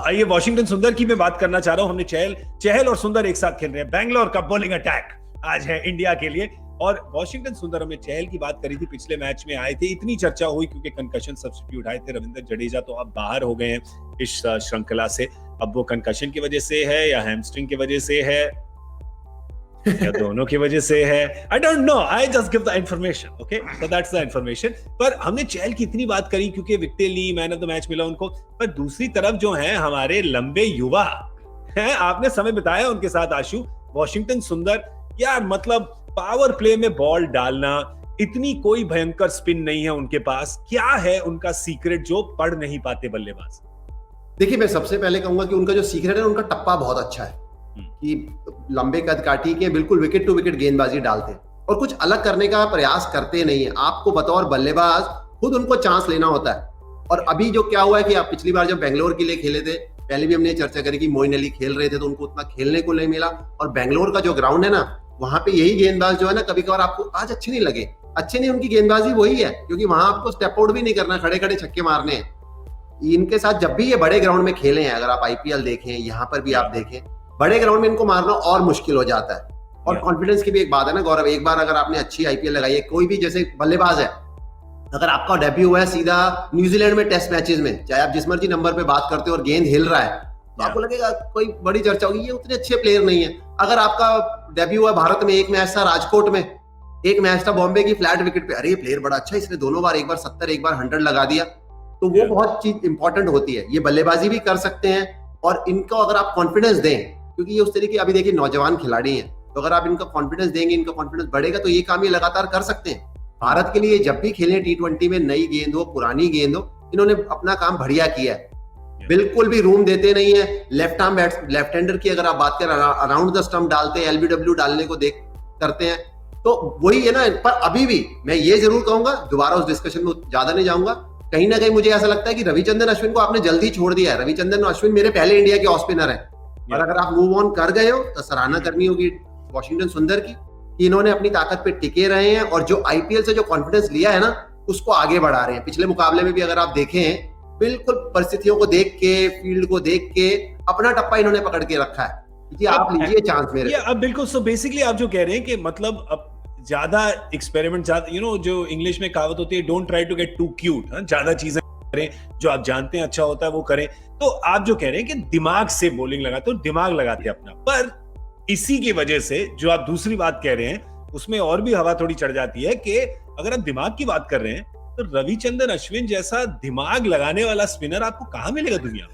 ये वॉशिंगटन सुंदर की मैं बात करना चाह रहा हूं। हमने चहल और सुंदर एक साथ खेल रहे हैं। बैंगलोर का बॉलिंग अटैक आज है इंडिया के लिए। और वॉशिंगटन सुंदर, हमने चहल की बात करी थी, पिछले मैच में आए थे, इतनी चर्चा हुई क्योंकि कंकशन सब्स्टिट्यूट आए थे। रविंद्र जडेजा तो अब बाहर हो गए हैं इस श्रृंखला से। अब वो कंकशन की वजह से है या हैमस्ट्रिंग की वजह से है या दोनों की वजह से है, I don't know, I just give the information, okay, so that's the information. पर हमने चहल की इतनी बात करी क्योंकि विकेटें ली, मैन ऑफ द मैच मिला उनको। पर दूसरी तरफ जो है हमारे लंबे युवा हैं, आपने समय बिताया उनके साथ आशु। वॉशिंगटन सुंदर यार, मतलब पावर प्ले में बॉल डालना, इतनी कोई भयंकर स्पिन नहीं है उनके पास। क्या है उनका सीक्रेट जो पढ़ नहीं पाते बल्लेबाज? देखिए, मैं सबसे पहले कहूंगा कि उनका जो सीक्रेट है, उनका टप्पा बहुत अच्छा है कि लंबे कद काठी के बिल्कुल विकेट टू विकेट गेंदबाजी डालते हैं और कुछ अलग करने का प्रयास करते नहीं है। आपको बतौर बल्लेबाज खुद उनको चांस लेना होता है। और अभी जो क्या हुआ है कि आप पिछली बार जब बेंगलोर के लिए खेले थे, पहले भी हमने चर्चा करी कि मोइन अली खेल रहे थे तो उनको उतना खेलने को नहीं मिला। और बेंगलोर का जो ग्राउंड है ना, वहां पे यही गेंदबाज जो है ना, कभी कभार आपको आज अच्छे नहीं लगे, अच्छे नहीं, उनकी गेंदबाजी वही है क्योंकि वहां आपको स्टेप आउट भी नहीं करना, खड़े खड़े छक्के मारने हैं। इनके साथ जब भी ये बड़े ग्राउंड में खेले हैं, अगर आप आईपीएल देखें, यहाँ पर भी आप देखें, बड़े ग्राउंड में इनको मारना और मुश्किल हो जाता है। और कॉन्फिडेंस की भी एक बात है ना गौरव, एक बार अगर आपने अच्छी आईपीएल लगाई है, कोई भी जैसे बल्लेबाज है, अगर आपका डेब्यू हुआ है सीधा न्यूजीलैंड में टेस्ट मैचेस में, चाहे आप जिस मर्जी नंबर पे बात करते हो और गेंद हिल रहा है, तो आपको लगेगा कोई बड़ी चर्चा होगी, ये उतने अच्छे प्लेयर नहीं है। अगर आपका डेब्यू हुआ भारत में, एक मैच था राजकोट में, एक मैच था बॉम्बे की फ्लैट विकेट पे, अरे ये प्लेयर बड़ा अच्छा है, इसने दोनों बार, एक बार 70 एक बार 100 लगा दिया, तो वो बहुत चीज इंपॉर्टेंट होती है। ये बल्लेबाजी भी कर सकते हैं और इनको अगर आप कॉन्फिडेंस दें, क्योंकि ये उस तरीके, अभी देखिए नौजवान खिलाड़ी हैं, तो अगर आप इनका कॉन्फिडेंस देंगे, इनका कॉन्फिडेंस बढ़ेगा, तो ये काम ये लगातार कर सकते हैं। भारत के लिए जब भी खेले T20 में, नई गेंद हो पुरानी गेंद हो, इन्होंने अपना काम बढ़िया किया है, बिल्कुल भी रूम देते नहीं है। लेफ्ट हैंडर की अगर आप बात करें, अराउंड द स्टंप डालते हैं, LBW डालने को देख करते हैं, तो वही है ना। पर अभी भी मैं ये जरूर कहूंगा, दोबारा उस डिस्कशन में ज्यादा नहीं जाऊंगा, कहीं ना कहीं मुझे ऐसा लगता है कि रविचंद्रन अश्विन को आपने जल्दी छोड़ दिया है। रविचंद्रन अश्विन मेरे पहले इंडिया के ऑफ स्पिनर है, और अगर आप मूव ऑन कर गए हो तो सराहना करनी होगी वॉशिंगटन सुंदर की कि इन्होंने अपनी ताकत पे टिके रहे हैं और जो आईपीएल से जो कॉन्फिडेंस लिया है ना, उसको आगे बढ़ा रहे हैं। पिछले मुकाबले में भी अगर आप देखें, बिल्कुल परिस्थितियों को देख के, फील्ड को देख के अपना टप्पा इन्होंने पकड़ के रखा है कि आप लीजिए चांस मेरे। अब बिल्कुल, सो बेसिकली आप जो कह रहे हैं कि मतलब अब ज्यादा एक्सपेरिमेंट, ज्यादा जो इंग्लिश में कहावत होती है, don't try to get too cute, ज्यादा चीजें करें, जो आप जानते हैं अच्छा होता है वो करें। तो आप जो कह रहे हैं कि दिमाग से बॉलिंग लगाते हो, दिमाग लगाते हैं अपना। पर इसी की वजह से जो आप दूसरी बात कह रहे हैं, उसमें और भी हवा थोड़ी चढ़ जाती है कि अगर आप दिमाग की बात कर रहे हैं, तो रविचंद्रन अश्विन जैसा दिमाग लगाने वाला स्पिनर आपको कहां मिलेगा दुनिया में?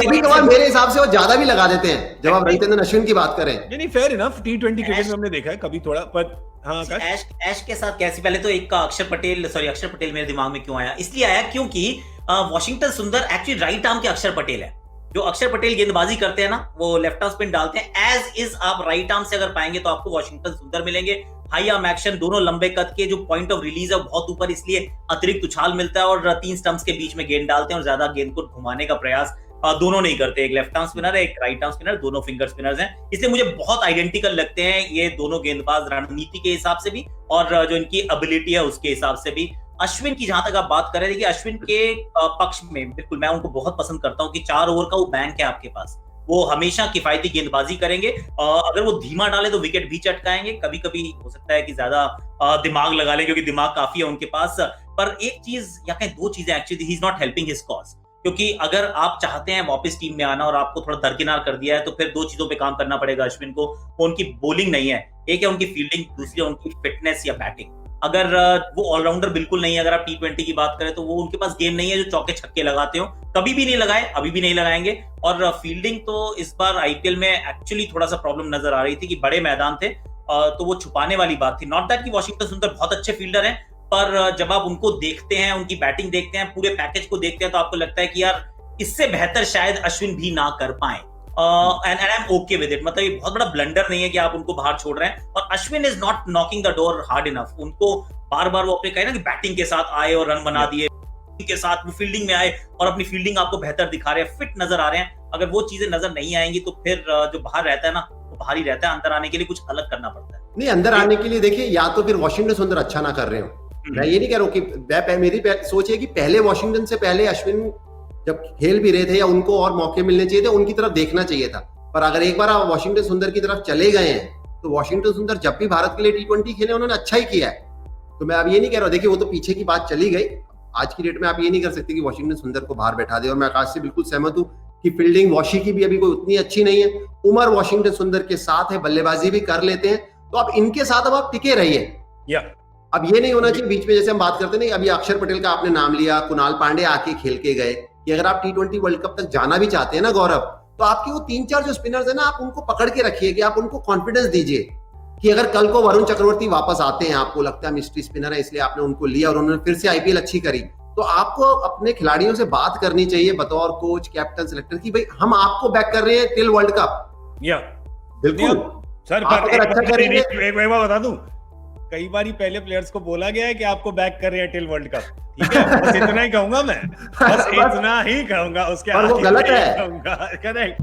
कभी कभार मेरे हिसाब से वो ज्यादा भी लगा देते हैं जब आप रविचंद्रन अश्विन की बात करें। नहीं, फेयर इनफ, T20 क्रिकेट में हमने देखा है कभी थोड़ा, पर हाँ, ऐश के साथ कैसी, पहले तो एक अक्षर पटेल मेरे दिमाग में क्यों आया, इसलिए आया क्योंकि वॉशिंगटन सुंदर एक्चुअली राइट आर्म के अक्षर पटेल है। जो अक्षर पटेल गेंदबाजी करते हैं ना, वो लेफ्ट आर्म स्पिन डालते हैं। एज इज आप राइट आर्म से अगर पाएंगे तो आपको वॉशिंगटन सुंदर मिलेंगे। हाई आर्म एक्शन, दोनों लंबे कद के, जो पॉइंट ऑफ रिलीज है बहुत ऊपर, इसलिए अतिरिक्त उछाल मिलता है और 3 स्टंप्स के बीच में गेंद डालते हैं और ज्यादा गेंद को घुमाने का प्रयास दोनों नहीं करते। एक लेफ्ट आर्म स्पिनर है, एक राइट आर्म स्पिनर, दोनों फिंगर स्पिनर्स हैं, इसलिए मुझे बहुत आइडेंटिकल लगते हैं ये दोनों गेंदबाज, रणनीति के हिसाब से भी और जो इनकी एबिलिटी है उसके हिसाब से भी। अश्विन की जहां तक आप बात कर रहे थे कि अश्विन के पक्ष में बिल्कुल मैं उनको बहुत पसंद करता हूं कि 4 ओवर का वो बैंक है आपके पास, वो हमेशा किफायती गेंदबाजी करेंगे। अगर वो धीमा डाले तो विकेट भी चटकाएंगे, कभी कभी हो सकता है कि ज्यादा दिमाग लगा ले क्योंकि दिमाग काफी है उनके पास। पर एक चीज या कहीं 2 चीजें actually, he is not helping his cause, क्योंकि अगर आप चाहते हैं वापस टीम में आना और आपको थोड़ा दरकिनार कर दिया है, तो फिर 2 चीजों पे काम करना पड़ेगा अश्विन को। वो उनकी बॉलिंग नहीं है, एक है उनकी फील्डिंग, दूसरी है उनकी फिटनेस या बैटिंग। अगर वो ऑलराउंडर बिल्कुल नहीं है, अगर आप T20 की बात करें तो वो उनके पास गेम नहीं है जो चौके छक्के लगाते हो, कभी भी नहीं लगाए, अभी भी नहीं लगाएंगे। और फील्डिंग तो इस बार आईपीएल में एक्चुअली थोड़ा सा प्रॉब्लम नजर आ रही थी कि बड़े मैदान थे, तो वो छुपाने वाली बात थी। नॉट दैट कि वॉशिंगटन सुंदर बहुत अच्छे फील्डर हैं, पर जब आप उनको देखते हैं, उनकी बैटिंग देखते हैं, पूरे पैकेज को देखते हैं, तो आपको लगता है कि यार इससे बेहतर शायद अश्विन भी ना कर पाए। And I am okay with it, मतलब ये बहुत बड़ा ब्लंडर नहीं है कि आप उनको बाहर छोड़ रहे हैं। और Ashwin is not knocking the door hard enough, उनको बार बार वो अपने कहे ना कि बैटिंग के साथ आए और रन बना दिए, के साथ वो फील्डिंग में आए और अपनी फील्डिंग आपको बेहतर दिखा रहे हैं, फिट नजर आ रहे हैं। अगर वो चीजें नजर नहीं आएंगी तो फिर जो बाहर रहता है ना, वो बाहर ही रहता है, अंदर आने के लिए कुछ अलग करना पड़ता है। नहीं, अंदर आने के लिए देखिए, या तो फिर वॉशिंगटन सुंदर अच्छा ना कर रहे हो, मैं ये नहीं कह रहा हूँ कि मेरी सोच है कि पहले वॉशिंगटन से पहले अश्विन जब खेल भी रहे थे, या उनको और मौके मिलने चाहिए थे, उनकी तरफ देखना चाहिए था। पर अगर एक बार आप वॉशिंगटन सुंदर की तरफ चले गए हैं, तो वॉशिंगटन सुंदर जब भी भारत के लिए T20 खेले उन्होंने अच्छा ही किया है। तो मैं अब ये नहीं कह रहा हूँ, देखिए वो तो पीछे की बात चली गई, आज की डेट में आप ये नहीं कर सकते कि वॉशिंगटन सुंदर को बाहर बैठा दे। और मैं आकाश से बिल्कुल सहमत हूँ कि फील्डिंग वॉशी की भी अभी कोई उतनी अच्छी नहीं है, उम्र वॉशिंगटन सुंदर के साथ है, बल्लेबाजी भी कर लेते हैं, तो अब इनके साथ अब आप टिके रहिए। अब ये नहीं होना चाहिए बीच में, जैसे हम बात करते नहीं, अभी अक्षर पटेल का आपने नाम लिया, कुणाल पांडे आके खेल के गए, कि अगर आप T20 वर्ल्ड कप तक जाना भी चाहते हैं ना गौरव, तो आपके वो 3-4 जो स्पिनर्स है ना, आप उनको पकड़ के रखिए, कि आप उनको कॉन्फिडेंस दीजिए कि अगर कल को वरुण चक्रवर्ती वापस आते हैं, आपको लगता है मिस्ट्री स्पिनर है इसलिए आपने उनको लिया और उन्होंने फिर से आईपीएल अच्छी करी, तो आपको अपने खिलाड़ियों से बात करनी चाहिए बतौर कोच, कैप्टन, सिलेक्टर की भाई हम आपको बैक कर रहे हैं टिल वर्ल्ड कप। बिल्कुल सर, आप अगर अच्छा करेंगे, एक बार बता दूं, कई बार पहले प्लेयर्स को बोला गया है कि आपको बैक कर रहे हैं टिल वर्ल्ड कप, ठीक है, बस इतना ही कहूंगा मैं, बस इतना ही कहूंगा, उसके और वो आगे गलत नहीं है। कहूंगा, करेक्ट।